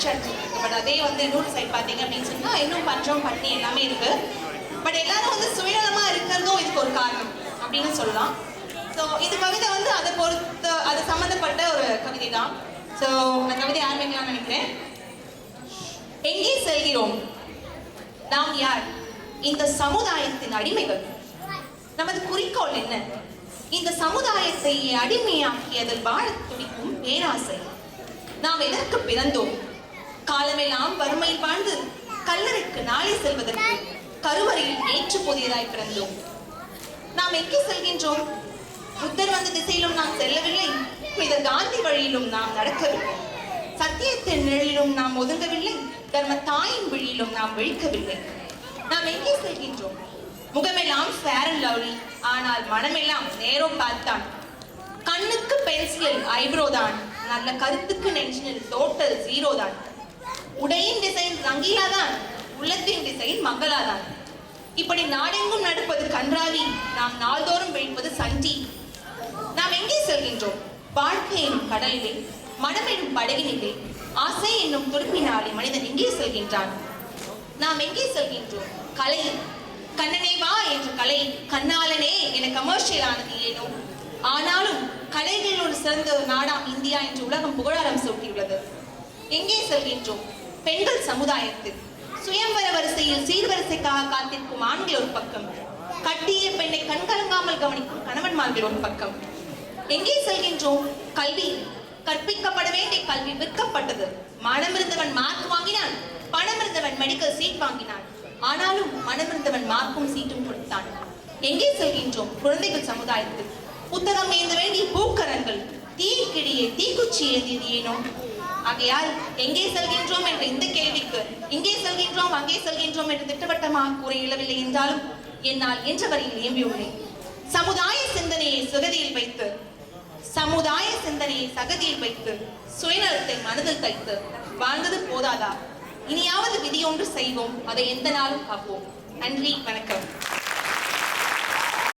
அடிச்சிருக்கு. பட் அதே வந்து இன்னொரு சைட் பார்த்தீங்க அப்படின்னு சொன்னா இன்னும் பஞ்சம் பட்னி எல்லாமே இருக்கு. பட் எல்லாரும் வந்து சுயநலமா இருக்கிறதும் இதுக்கு ஒரு காரணம் அப்படின்னு சொல்லலாம். ஸோ இது கவிதை வந்து அதை பொறுத்து அது சம்மந்தப்பட்ட ஒரு கவிதை தான். ஸோ நான் கவிதை ஆரம்பிக்கலாம்னு நினைக்கிறேன். எங்கே செல்கிறோம்? நாம் யார்? இந்த சமுதாயத்தின் அடிமைகள். நமது குறிக்கோள் என்ன? இந்த சமுதாயத்தை அடிமையாக்கியதில் வாழ துடிக்கும் பேராசை. நாம் எதற்கு பிறந்தோம்? காலமெல்லாம் வறுமையில் வாழ்ந்து கல்லறைக்கு நாளை செல்வதற்கு கருவறையில் நேற்று புதியதாய் பிறந்தோம். நாம் எங்கே செல்கின்றோம்? புத்தர் வந்த திசையிலும் நாம் செல்லவில்லை. புனித காந்தி வழியிலும் நாம் நடக்கவில்லை. சத்தியத்தின் நிழலிலும் நாம் ஒதுங்கவில்லை. தர்ம தாயின் வழியிலும் நாம் விழிக்கவில்லை. நாம் எங்கே செல்கின்றோம்? முகமெல்லாம் ஃபேர் அண்ட் லவ்லி, ஆனால் மனமெல்லாம் நேரோ பார்த்தான். கண்ணுக்கு பென்சில் ஐப்ரோ தான், நல்ல கருத்துக்கு நெஞ்சினில் டோட்டல் ஜீரோ தான். உடையின் டிசைன் ரங்கீலாதான், உள்ளத்தின் டிசைன் மங்களாதான். இப்படி நாடெங்கும் நடப்பது கன்றாவி, நாம் நாள்தோறும் விழிப்பது சண்டி. நாம் எங்கே செல்கின்றோம்? வாழ்க்கை என்னும் கடலிலே, மனம் என்னும் படகினிலே, ஆசை என்னும் துடுப்பினாலே மனிதன் எங்கே செல்கின்றான்? நாம் எங்கே செல்கின்றோம்? கலை, கண்ணனே வா என்ற கலை கண்ணாலனே என கமர்ஷியல் ஆனது ஏனோ. ஆனாலும் கலைகளில் ஒரு சிறந்த நாடாம் இந்தியா என்று உலகம் புகழாரம் சூட்டியுள்ளது. எங்கே செல்கின்றோம்? பெண்கள் சமுதாயத்தில் சுயம்பர வரிசையில் சீர்வரிசைக்காக காத்திருக்கும் ஆண்கள் ஒரு பக்கம், கட்டிய பெண்ணை கண்கலங்காமல் கவனிக்கும் கணவன்மார்கள் ஒரு பக்கம். எங்கே செல்கின்றோம்? கல்வி, கற்பிக்கப்பட வேண்டிய கல்வி விற்கப்பட்டது. மனமிருந்தவன் மார்க் வாங்கினான், பணமிருந்தவன் மெடிக்கல் சீட் வாங்கினான். ஆனாலும் மனமிருந்தவன் மார்க்கும் சீட்டும் கொடுத்தான். எங்கே செல்கின்றோம்? குழந்தைகள் சமுதாயத்தில் புத்தகம் ஏந்த வேண்டிய பூக்கரங்கள் தீக்கிடியே தீக்குச்சி ஏந்தியது ஏனோ. ஆகையால் எங்கே செல்கின்றோம் என்ற இந்த கேள்விக்கு இங்கே செல்கின்றோம் அங்கே செல்கின்றோம் என்று திட்டவட்டமாக கூற இயலவில்லை என்றாலும் என்னால் என்ற வரையில் இயம்பியுள்ளேன். சமுதாய சிந்தனையை சுகதியில் வைத்து, சமுதாய சிந்தனையை சகதியில் வைத்து, சுயநலத்தை மனதில் தைத்து வாழ்ந்தது போதாதா? இனியாவது விதியொன்று செய்வோம், அதை எந்த நாளும் காப்போம். நன்றி, வணக்கம்.